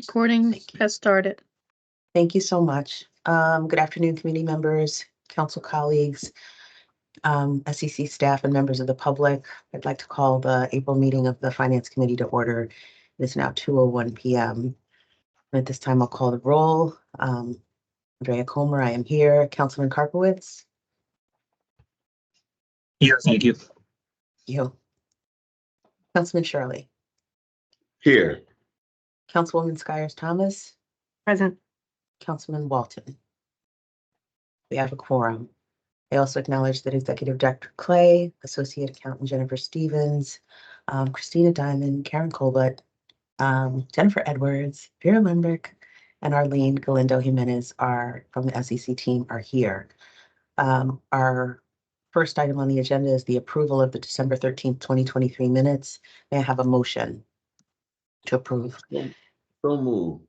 Recording has started. Thank you so much. Good afternoon, committee members, council colleagues, SEC staff, and members of the public. I'd like to call the April meeting of the Finance Committee to order. It is now 2:01 p.m. At this time, I'll call the roll. Andrea Comer, I am here. Councilman Karpowitz. Here, thank you. You. Councilman Shirley. Here. Councilwoman Skyers Thomas. Present. Councilman Walton. We have a quorum. I also acknowledge that Executive Director Clay, Associate Accountant Jennifer Stevens, Christina Diamond, Karen Colbert, Jennifer Edwards, Vera Lundberg, and Arlene Galindo Jimenez are from the SEC team are here. Our first item on the agenda is the approval of the December 13th, 2023 minutes. May I have a motion to approve? So move.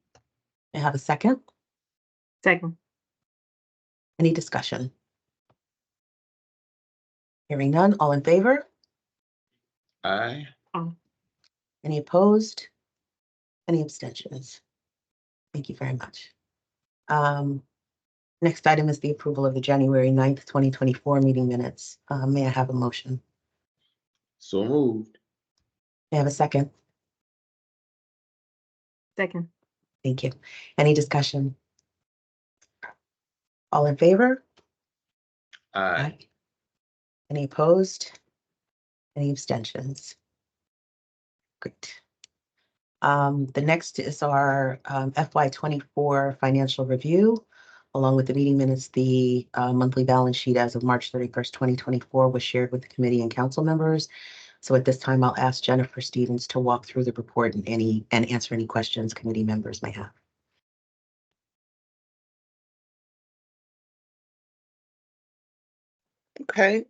May I have a second? Second. Any discussion? Hearing none, all in favor? Aye. Any opposed? Any abstentions? Thank you very much. Next item is the approval of the January 9th, 2024 meeting minutes. May I have a motion? So moved. May I have a second? Second. Thank you. Any discussion? All in favor? Aye. Any opposed? Any abstentions? Great. The next is our FY24 financial review. Along with the meeting minutes, the monthly balance sheet as of March 31st, 2024 was shared with the committee and council members. So at this time, I'll ask Jennifer Stevens to walk through the report and answer any questions committee members may have. Okay,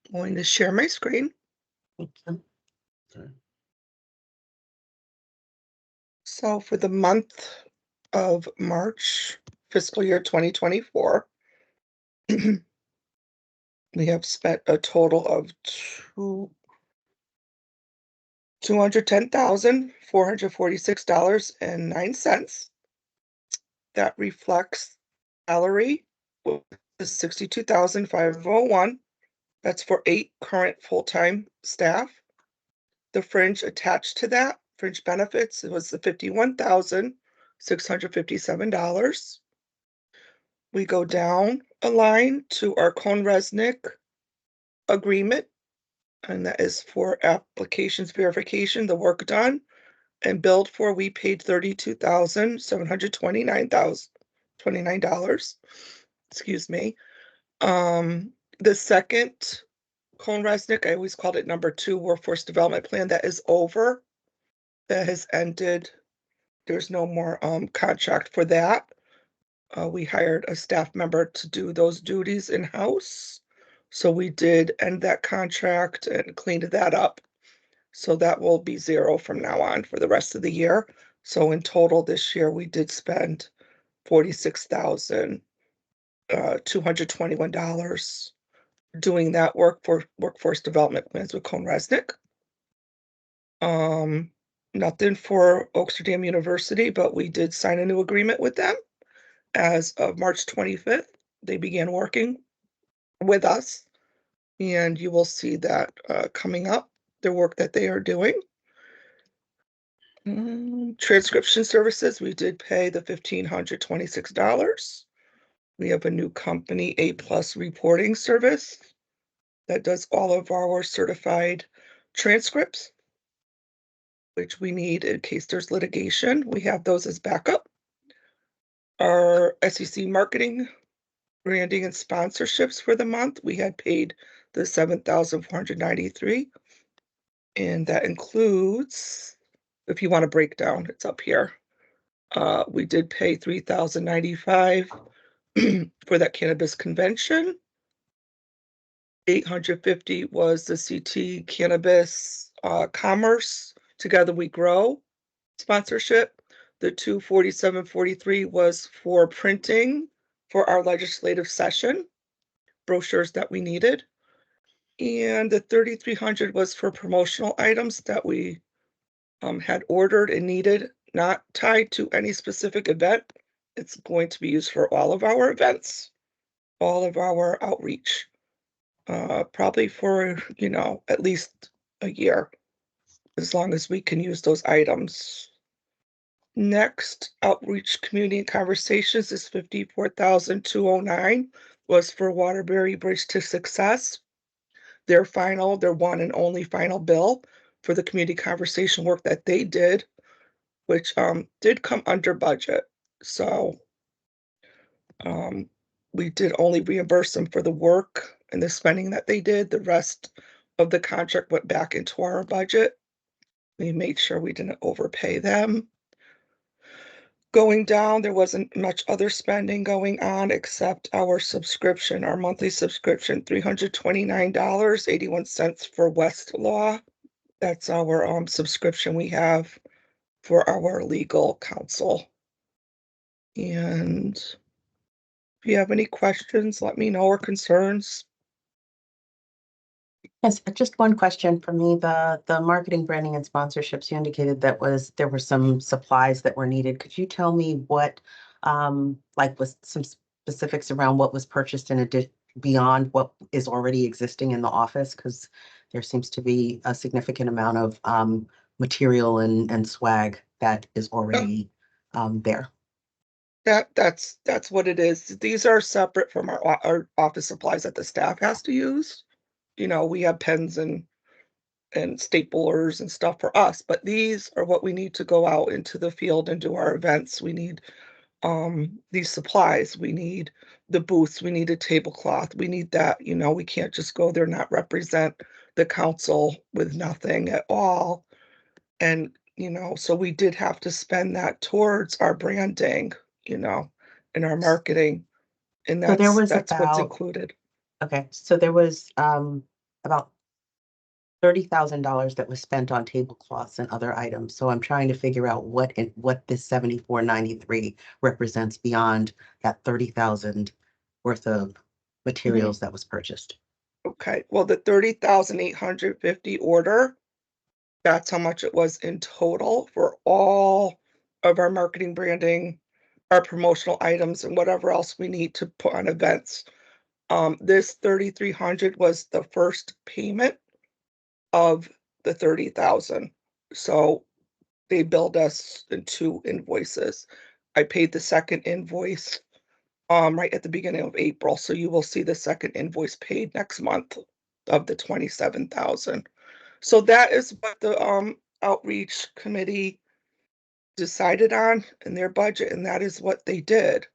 I'm going to share my screen. Thank you. Okay. So for the month of March, fiscal year 2024, we have spent a total of $210,446.09. That reflects salary was $62,501. That's for 8 current full-time staff. The fringe attached to that, fringe benefits, it was the $51,657. We go down a line to our CohnReznick agreement, and that is for applications verification, the work done and billed for. We paid $32,729. Excuse me. The second CohnReznick, I always called it number 2 workforce development plan, that is over. That has ended. There's no more contract for that. We hired a staff member to do those duties in-house. So we did end that contract and cleaned that up. So that will be 0 from now on for the rest of the year. So in total this year, we did spend $46,221 doing that work for workforce development plans with CohnReznick. Nothing for Oaksterdam University, but we did sign a new agreement with them. As of March 25th, they began working with us, and you will see that coming up, the work that they are doing. Transcription services, we did pay the $1,526. We have a new company, A+ reporting service, that does all of our certified transcripts, which we need in case there's litigation. We have those as backup. Our SEC marketing, branding, and sponsorships for the month, we had paid the $7,493, and that includes, if you want to break down, it's up here. We did pay $3,095 for that cannabis convention. $850 was the CT Cannabis Commerce Together We Grow sponsorship. The $247.43 was for printing for our legislative session, brochures that we needed. And the $3,300 was for promotional items that we had ordered and needed not tied to any specific event. It's going to be used for all of our events, all of our outreach. Probably for, at least a year, as long as we can use those items. Next, outreach community and conversations is 54,209 was for Waterbury Bridge to Success. Their one and only final bill for the community conversation work that they did, which did come under budget. So we did only reimburse them for the work and the spending that they did. The rest of the contract went back into our budget. We made sure we didn't overpay them. Going down, there wasn't much other spending going on except our subscription, our monthly subscription, $329.81 for Westlaw. That's our subscription we have for our legal counsel. And if you have any questions, let me know, or concerns. Yes, just one question for me. The marketing, branding, and sponsorships, you indicated there were some supplies that were needed. Could you tell me what, was some specifics around what was purchased in addition beyond what is already existing in the office? Because there seems to be a significant amount of material and swag that is already there. That's what it is. These are separate from our office supplies that the staff has to use. We have pens and staplers and stuff for us, but these are what we need to go out into the field and do our events. We need these supplies. We need the booths. We need a tablecloth. We need that. We can't just go there, not represent the council with nothing at all. And so we did have to spend that towards our branding, and our marketing, and So there was that's what's about, included. okay, so there was about $30,000 that was spent on tablecloths and other items. So I'm trying to figure out what this 7493 represents beyond that 30,000 worth of materials that was purchased. Okay, well, the 30,850 order, that's how much it was in total for all of our marketing, branding, our promotional items, and whatever else we need to put on events. This 3,300 was the first payment of the 30,000. So they billed us in 2 invoices. I paid the second invoice right at the beginning of April. So you will see the second invoice paid next month of the 27,000. So that is what the outreach committee decided on in their budget, and that is what they did.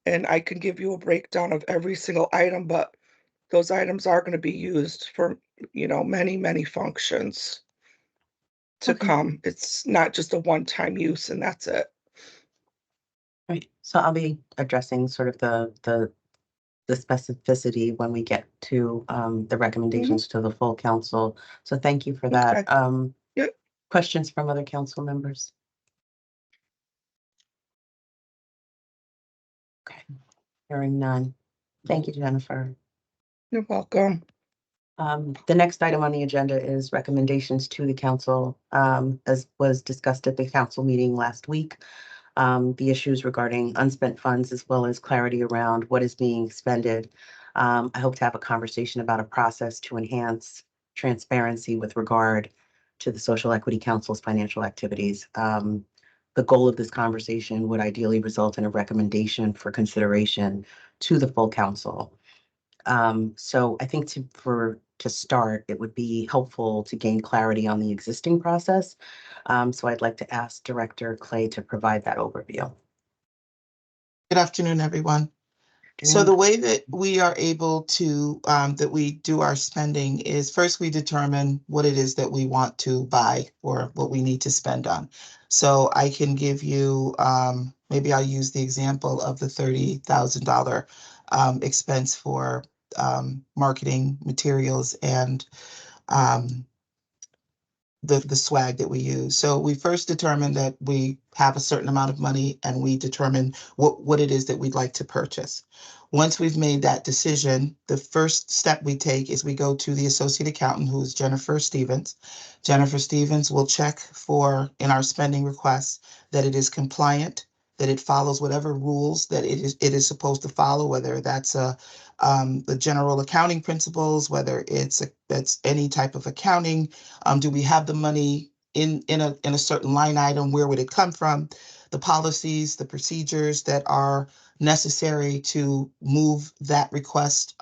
And I can give you a breakdown of every single item, but those items are going to be used for, many, many functions to Okay. come. It's not just a one-time use and that's it. Right. So I'll be addressing sort of the specificity when we get to the recommendations to the full council. So thank you for that. Okay. Yep. Questions from other council members? Okay, hearing none. Thank you, Jennifer. You're welcome. The next item on the agenda is recommendations to the council, as was discussed at the council meeting last week. The issues regarding unspent funds, as well as clarity around what is being expended. I hope to have a conversation about a process to enhance transparency with regard to the Social Equity Council's financial activities. The goal of this conversation would ideally result in a recommendation for consideration to the full council. So I think to start, it would be helpful to gain clarity on the existing process. So I'd like to ask Director Clay to provide that overview. Good afternoon, everyone. So the way that we are able to, that we do our spending is first we determine what it is that we want to buy or what we need to spend on. So I can give you, maybe I'll use the example of the $30,000 expense for marketing materials and the swag that we use. So we first determine that we have a certain amount of money and we determine what it is that we'd like to purchase. Once we've made that decision, the first step we take is we go to the associate accountant, who is Jennifer Stevens. Jennifer Stevens will check for, in our spending requests, that it is compliant, that it follows whatever rules that it is supposed to follow, whether that's the general accounting principles, whether that's any type of accounting. Do we have the money in a certain line item? Where would it come from? The policies, the procedures that are necessary to move that request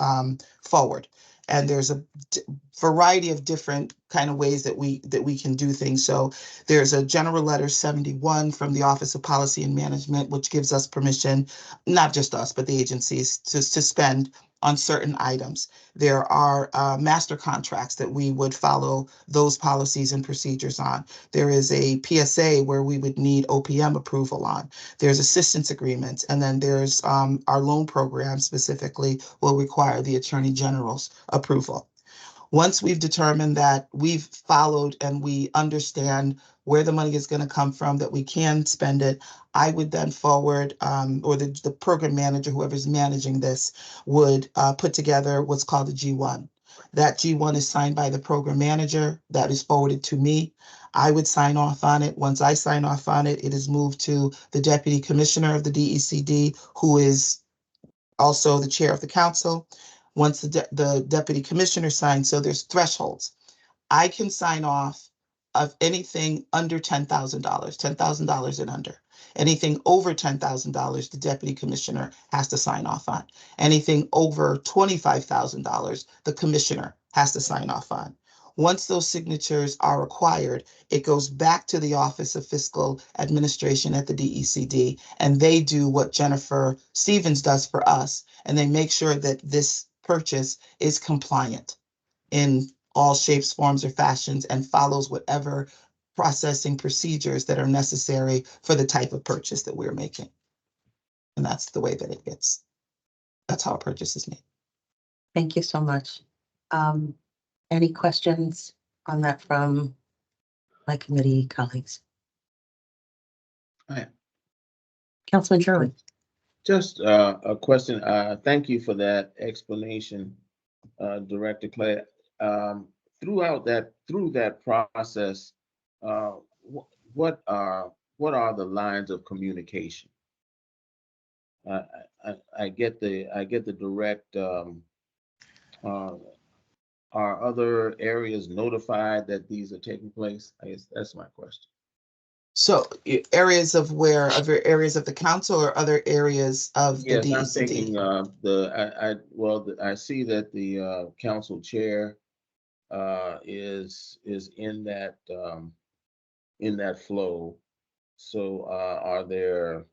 forward. And there's a variety of different kind of ways that we can do things. So there's a general letter 71 from the Office of Policy and Management, which gives us permission, not just us, but the agencies, to spend on certain items. There are master contracts that we would follow those policies and procedures on. There is a PSA where we would need OPM approval on. There's assistance agreements, and then there's our loan program specifically will require the Attorney General's approval. Once we've determined that we've followed and we understand where the money is going to come from, that we can spend it, I would then forward, or the program manager, whoever's managing this, would put together what's called a G1. That G1 is signed by the program manager. That is forwarded to me. I would sign off on it. Once I sign off on it, it is moved to the deputy commissioner of the DECD, who is also the chair of the council. Once the deputy commissioner signs, so there's thresholds. I can sign off of anything under $10,000, $10,000 and under. Anything over $10,000, the deputy commissioner has to sign off on. Anything over $25,000, the commissioner has to sign off on. Once those signatures are required, it goes back to the Office of Fiscal Administration at the DECD, and they do what Jennifer Stevens does for us, and they make sure that this purchase is compliant in all shapes, forms, or fashions, and follows whatever processing procedures that are necessary for the type of purchase that we're making. And that's the way that it gets. That's how a purchase is made. Thank you so much. Any questions on that from my committee colleagues? Aye. Councilman Shirley. Just a question. Thank you for that explanation, Director Clay. Through that process, what are the lines of communication? I get the direct. Are other areas notified that these are taking place? I guess that's my question. So areas of where, other areas of the council or other areas of the Yes, I'm DECD? thinking I see that the council chair is in that flow. So are there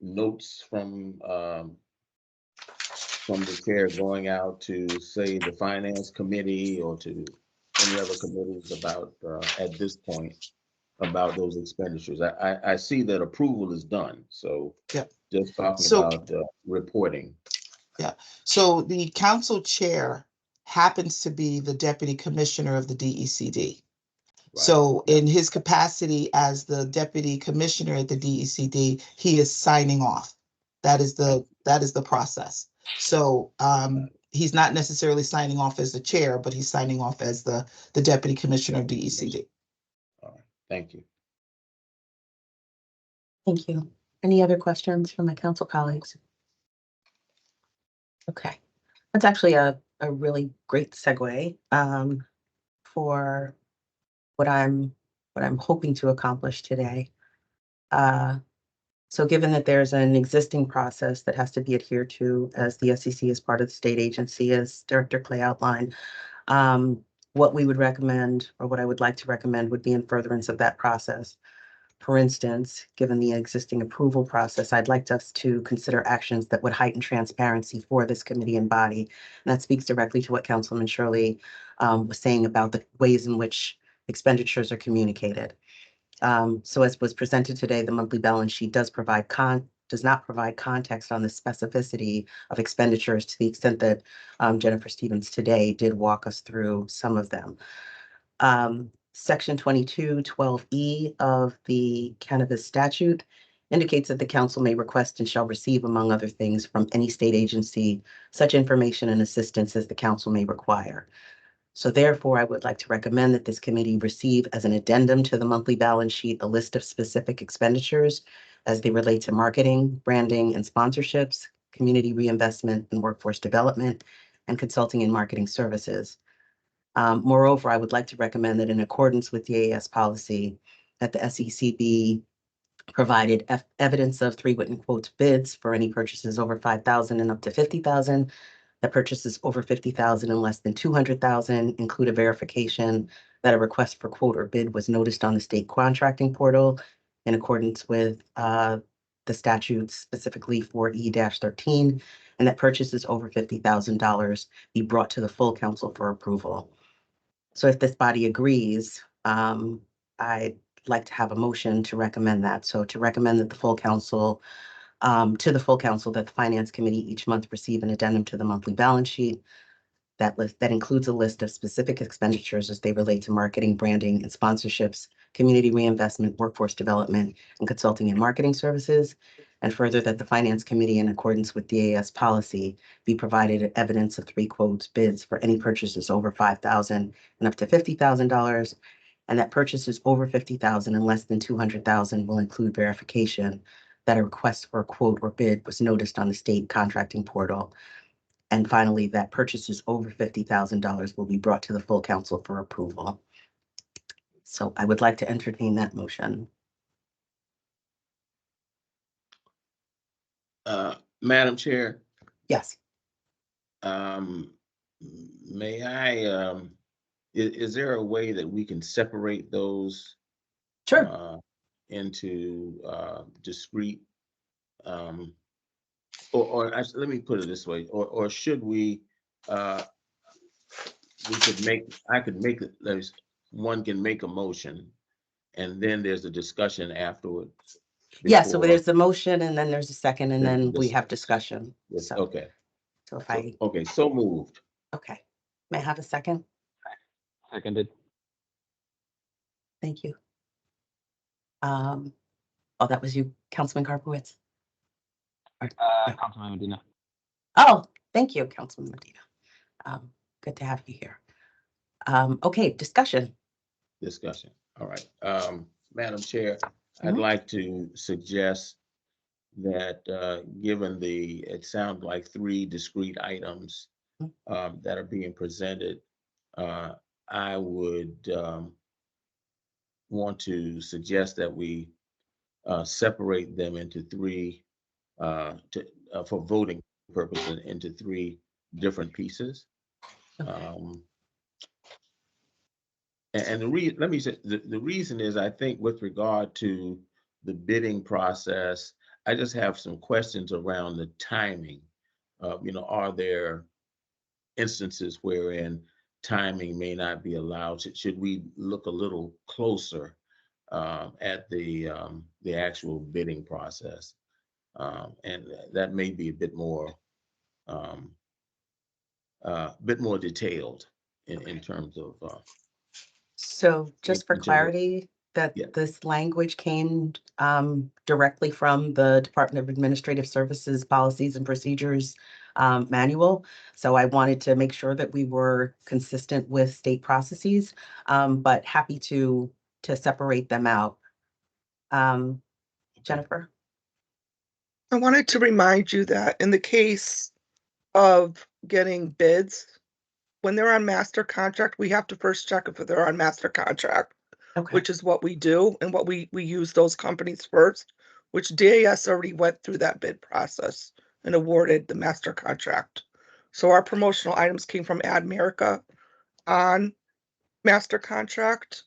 notes from the chair going out to, say, the finance committee or to any other committees about at this point about those expenditures? I see that approval is done. So yeah, just talking so, about reporting. Yeah. So the council chair happens to be the deputy commissioner of the DECD. Right. So in his capacity as the deputy commissioner at the DECD, he is signing off. That is the process. So he's not necessarily signing off as the chair, but he's signing off as the deputy commissioner of DECD. All right. Thank you. Thank you. Any other questions from my council colleagues? Okay, that's actually a really great segue for what I'm hoping to accomplish today. So given that there's an existing process that has to be adhered to as the SEC is part of the state agency, as Director Clay outlined, what we would recommend, or what I would like to recommend, would be in furtherance of that process. For instance, given the existing approval process, I'd like us to consider actions that would heighten transparency for this committee and body. And that speaks directly to what Councilman Shirley was saying about the ways in which expenditures are communicated. So as was presented today, the monthly balance sheet does not provide context on the specificity of expenditures to the extent that Jennifer Stevens today did walk us through some of them. Section 2212E of the cannabis statute indicates that the council may request and shall receive, among other things, from any state agency, such information and assistance as the council may require. So therefore, I would like to recommend that this committee receive as an addendum to the monthly balance sheet a list of specific expenditures as they relate to marketing, branding, and sponsorships, community reinvestment and workforce development, and consulting and marketing services. Moreover, I would like to recommend that in accordance with DAS policy, that the SECB provided evidence of 3 written quotes bids for any purchases over 5,000 and up to 50,000. That purchases over 50,000 and less than 200,000 include a verification that a request for quote or bid was noticed on the state contracting portal in accordance with the statutes, specifically 4E-13, and that purchases over $50,000 be brought to the full council for approval. So if this body agrees, I'd like to have a motion to recommend that. So to recommend that the full council, to the full council, that the finance committee each month receive an addendum to the monthly balance sheet. That includes a list of specific expenditures as they relate to marketing, branding, and sponsorships, community reinvestment, workforce development, and consulting and marketing services. And further, that the finance committee, in accordance with DAS policy, be provided evidence of 3 quotes bids for any purchases over 5,000 and up to $50,000. And that purchases over 50,000 and less than 200,000 will include verification that a request for a quote or bid was noticed on the state contracting portal. And finally, that purchases over $50,000 will be brought to the full council for approval. So I would like to entertain that motion. Madam Chair, Yes, may I, is there a way that we can separate those sure. into discrete, or let me put it this way, or should we could make, I could make it, one can make a motion and then there's a discussion afterwards. Yeah, so before- there's a motion and then there's a second and then we have discussion. Yes, So, okay, so if okay, so moved. okay, may I have a second? Seconded. Thank you. Oh, that was you, Councilman Karpowitz. Councilman Medina. Oh, thank you, Councilman Medina. Good to have you here. Okay, discussion. All right, Madam Chair, I'd Mhm. like to suggest that, given it sounds like 3 discrete items that are being presented, I would want to suggest that we separate them into 3, for voting purposes, into 3 different pieces. Okay. And let me say, the reason is, I think with regard to the bidding process, I just have some questions around the timing. Are there instances wherein timing may not be allowed? Should we look a little closer at the actual bidding process? And that may be a bit more detailed in terms of. So just for in terms of- clarity, that Yeah. this language came directly from the Department of Administrative Services Policies and Procedures manual. So I wanted to make sure that we were consistent with state processes, but happy to separate them out. Jennifer? I wanted to remind you that in the case of getting bids, when they're on master contract, we have to first check if they're on master contract, Okay. which is what we do and what we use those companies first, which DAS already went through that bid process and awarded the master contract. So our promotional items came from Admerica on master contract.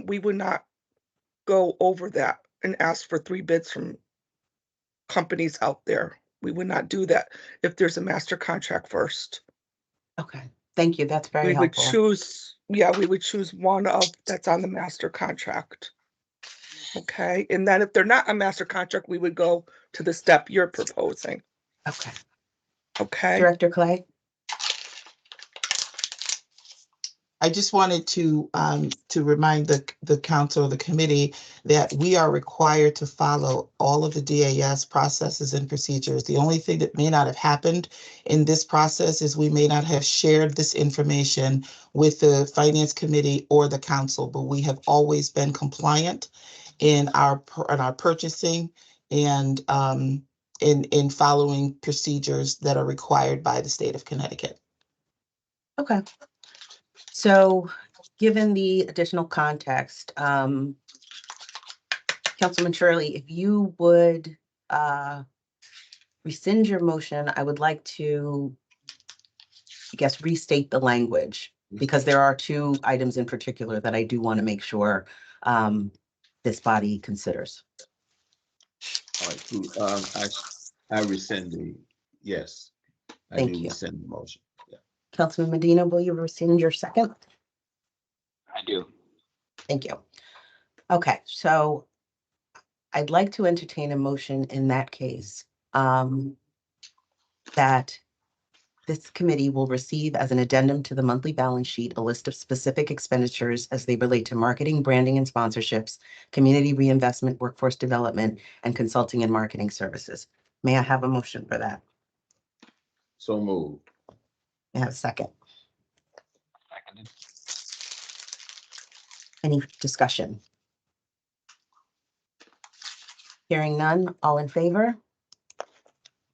We would not go over that and ask for 3 bids from companies out there. We would not do that if there's a master contract first. Okay, thank you. That's very We would helpful. choose, we would choose one of that's on the master contract. Okay, and then if they're not a master contract, we would go to the step you're proposing. Okay. Okay, Director Clay? I just wanted to remind the council, the committee, that we are required to follow all of the DAS processes and procedures. The only thing that may not have happened in this process is we may not have shared this information with the finance committee or the council, but we have always been compliant in our purchasing and in following procedures that are required by the state of Connecticut. Okay. So, given the additional context, Councilman Shirley, if you would rescind your motion, I would like to, I guess, restate the language, because there are two items in particular that I do want to make sure this body considers. All right, cool. I rescind the, yes. I Thank do you. rescind the motion. Yeah. Councilman Medina, will you rescind your second? I do. Thank you. Okay, so I'd like to entertain a motion in that case, that this committee will receive as an addendum to the monthly balance sheet a list of specific expenditures as they relate to marketing, branding and sponsorships, community reinvestment, workforce development, and consulting and marketing services. May I have a motion for that? So moved. May I have a second? Seconded. Any discussion? Hearing none, all in favor?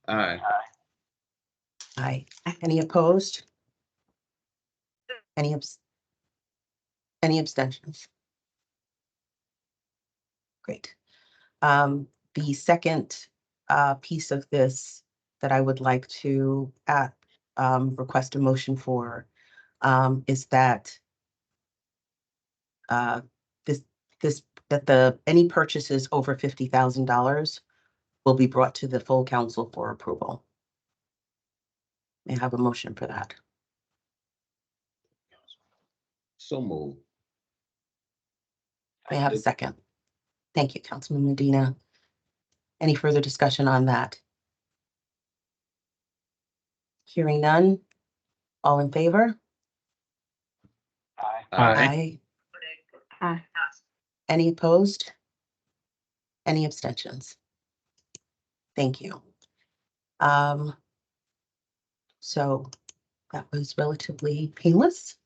Aye. Aye. Any opposed? Any abstentions? Great. The second piece of this that I would like to request a motion for is that any purchases over $50,000 will be brought to the full council for approval. May I have a motion for that? So moved. May I have a second? Thank you, Councilman Medina. Any further discussion on that? Hearing none. All in favor? Aye. Aye. Aye. Any opposed? Any abstentions? Thank you. So that was relatively painless.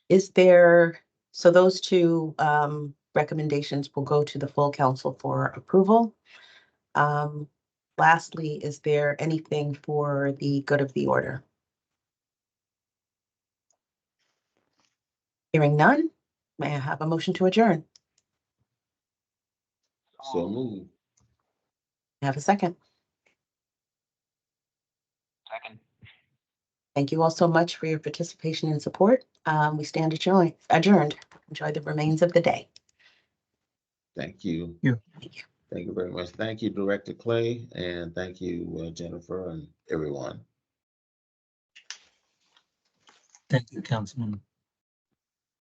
Is there, so those two recommendations will go to the full council for approval. Lastly, is there anything for the good of the order? Hearing none, may I have a motion to adjourn? So moved. May I have a second? Second. Thank you all so much for your participation and support. We stand adjourned. Enjoy the remains of the day. Thank you. Thank you. Thank you very much. Thank you, Director Clay, and thank you, Jennifer, and everyone. Thank you, Councilman.